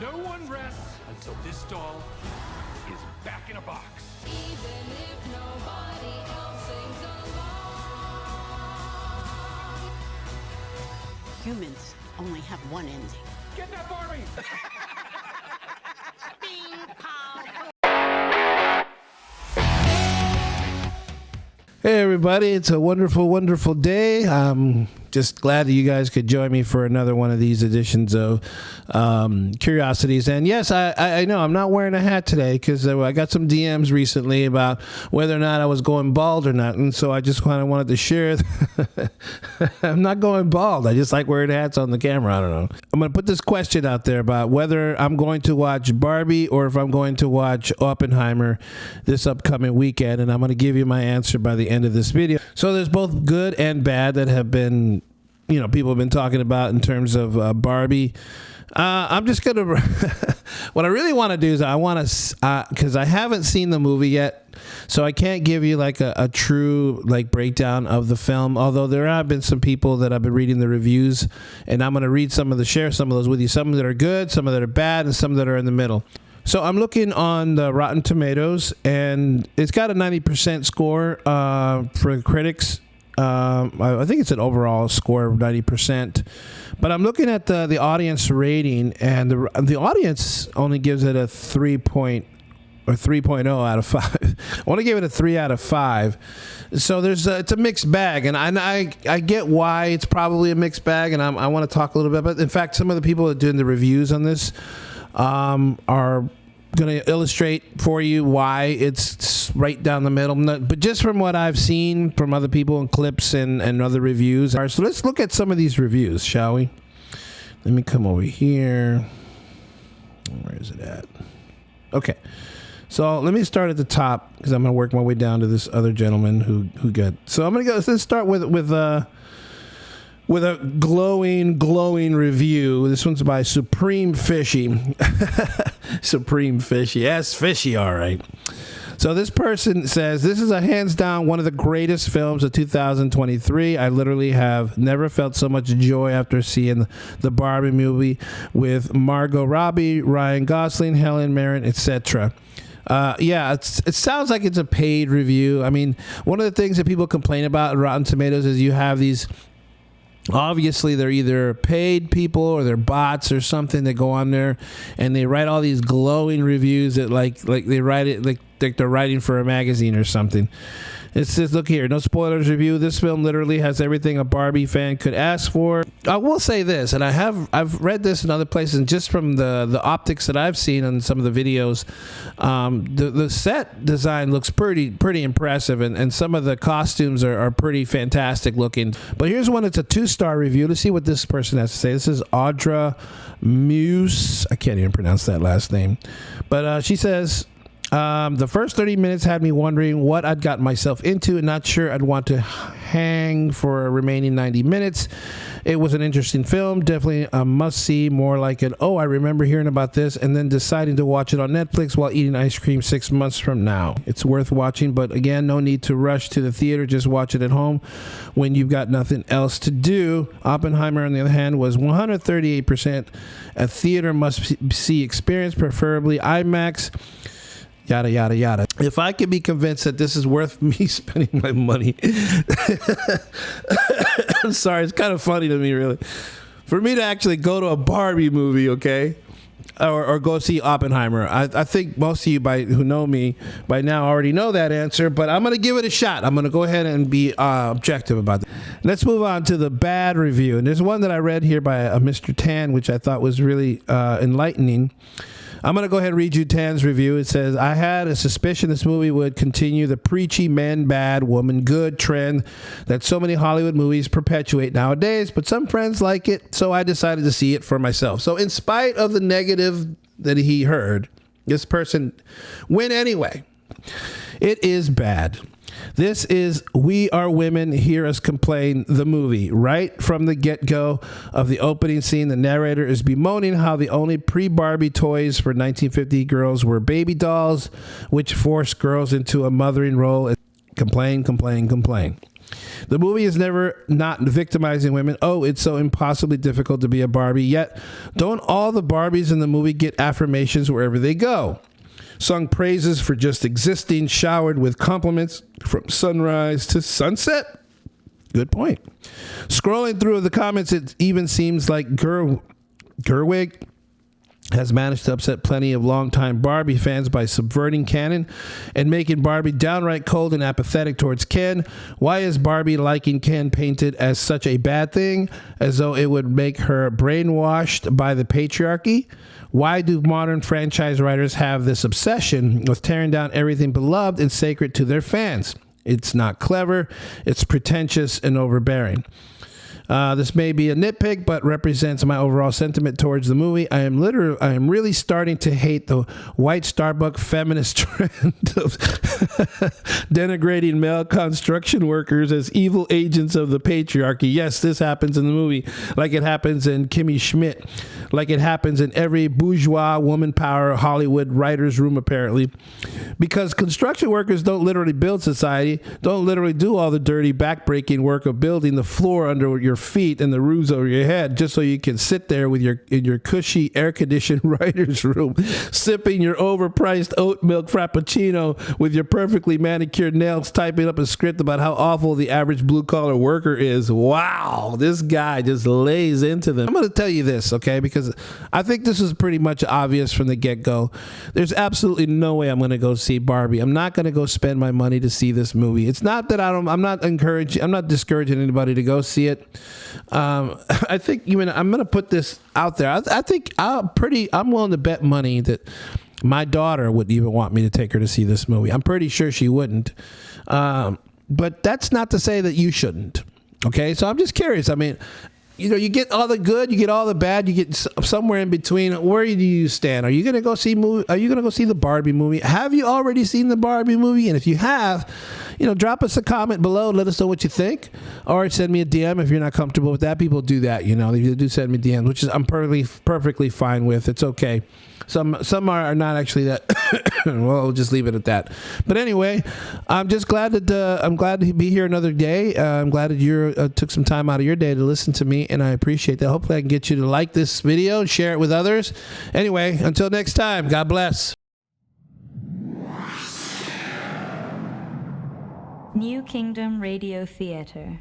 No one rests until this doll is back in a box. Even if nobody else sings along. Humans only have one ending. Get that Barbie! Hey everybody, it's a wonderful, wonderful day. I'm just glad that you guys could join me for another one of these editions of Curiosities. And yes, I know I'm not wearing a hat today because I got some DMs recently about whether or not I was going bald or not. And so I just kind of wanted to share. I'm not going bald. I just like wearing hats on the camera. I don't know. I'm going to put this question out there about whether I'm going to watch Barbie or if I'm going to watch Oppenheimer this upcoming weekend. And I'm going to give you my answer by the end of this video. So there's both good and bad that have been, people have been talking about in terms of Barbie. I'm just going to, what I really want to do is I want to, because I haven't seen the movie yet, so I can't give you like a true like breakdown of the film, although there have been some people that I've been reading the reviews, and I'm going to read share some of those with you, some that are good, some that are bad, and some that are in the middle. So I'm looking on the Rotten Tomatoes, and it's got a 90% score for critics. I think it's an overall score of 90%. But I'm looking at the audience rating, and the audience only gives it a 3.0 out of 5. I want to give it a 3 out of 5. So it's a mixed bag, and I get why it's probably a mixed bag, and I want to talk a little bit about it. In fact, some of the people that are doing the reviews on this are going to illustrate for you why it's right down the middle. But just from what I've seen from other people in clips and other reviews. So let's look at some of these reviews, shall we? Let me come over here. Where is it at? Okay. So let me start at the top because I'm going to work my way down to this other gentleman who got. So I'm going to go. Let's start with a glowing review. This one's by Supreme Fishy. Supreme Fishy. Yes, fishy, all right. So this person says, this is a hands down one of the greatest films of 2023. I literally have never felt so much joy after seeing the Barbie movie with Margot Robbie, Ryan Gosling, Helen Mirren, etc. It sounds like it's a paid review. I mean, one of the things that people complain about in Rotten Tomatoes is you have these. Obviously, they're either paid people or they're bots or something that go on there and they write all these glowing reviews that like they write it like they're writing for a magazine or something. It says, look here, no spoilers review. This film literally has everything a Barbie fan could ask for. I will say this, and I've read this in other places, and just from the optics that I've seen on some of the videos, the set design looks pretty impressive, and some of the costumes are pretty fantastic looking. But here's one that's a 2-star review. Let's see what this person has to say. This is Audra Muse. I can't even pronounce that last name. But she says, the first 30 minutes had me wondering what I'd gotten myself into and not sure I'd want to hang for a remaining 90 minutes. It was an interesting film, definitely a must-see, more like an, I remember hearing about this, and then deciding to watch it on Netflix while eating ice cream 6 months from now. It's worth watching, but again, no need to rush to the theater. Just watch it at home when you've got nothing else to do. Oppenheimer, on the other hand, was 138% a theater must-see experience, preferably IMAX. Yada, yada, yada. If I can be convinced that this is worth me spending my money. I'm sorry, it's kind of funny to me, really. For me to actually go to a Barbie movie, okay, or go see Oppenheimer. I think most of you who know me by now already know that answer, but I'm going to give it a shot. I'm going to go ahead and be objective about that. Let's move on to the bad review. And there's one that I read here by a Mr. Tan, which I thought was really enlightening. I'm going to go ahead and read you Tan's review. It says, I had a suspicion this movie would continue the preachy men bad, woman good trend that so many Hollywood movies perpetuate nowadays, but some friends like it, so I decided to see it for myself. So in spite of the negative that he heard, this person went anyway. It is bad. This is We Are Women, Hear Us Complain, the movie. Right from the get-go of the opening scene, the narrator is bemoaning how the only pre-Barbie toys for 1950 girls were baby dolls, which forced girls into a mothering role and complain. The movie is never not victimizing women. Oh, it's so impossibly difficult to be a Barbie. Yet, don't all the Barbies in the movie get affirmations wherever they go? Sung praises for just existing, showered with compliments from sunrise to sunset? Good point. Scrolling through the comments, it even seems like Gerwig has managed to upset plenty of longtime Barbie fans by subverting canon and making Barbie downright cold and apathetic towards Ken. Why is Barbie liking Ken painted as such a bad thing, as though it would make her brainwashed by the patriarchy? Why do modern franchise writers have this obsession with tearing down everything beloved and sacred to their fans? It's not clever, it's pretentious and overbearing. This may be a nitpick, but represents my overall sentiment towards the movie. I am really starting to hate the white Starbucks feminist trend of denigrating male construction workers as evil agents of the patriarchy. Yes, this happens in the movie, like it happens in Kimmy Schmidt, like it happens in every bourgeois woman power Hollywood writer's room, apparently. Because construction workers don't literally build society, don't literally do all the dirty, backbreaking work of building the floor under your feet and the roofs over your head, just so you can sit there with in your cushy air-conditioned writer's room, sipping your overpriced oat milk frappuccino with your perfectly manicured nails, typing up a script about how awful the average blue-collar worker is. Wow, this guy just lays into them. I'm going to tell you this, okay, because I think this is pretty much obvious from the get-go. There's absolutely no way I'm going to go see Barbie. I'm not going to go spend my money to see this movie. It's not that I'm not discouraging anybody to go see it. I think I'm going to put this out there. I think I'm willing to bet money that my daughter wouldn't even want me to take her to see this movie. I'm pretty sure she wouldn't. But that's not to say that you shouldn't. Okay, so I'm just curious. I mean, you get all the good, you get all the bad, you get somewhere in between. Where do you stand? Are you going to go see the Barbie movie? Have you already seen the Barbie movie? And if you have, drop us a comment below. Let us know what you think, or send me a DM if you're not comfortable with that. People do that, they do send me DMs, which is I'm perfectly fine with. It's okay. Some are not actually that. Well, we'll just leave it at that. But anyway, I'm just glad to be here another day. I'm glad that you took some time out of your day to listen to me, and I appreciate that. Hopefully, I can get you to like this video and share it with others. Anyway, until next time, God bless. New Kingdom Radio Theater.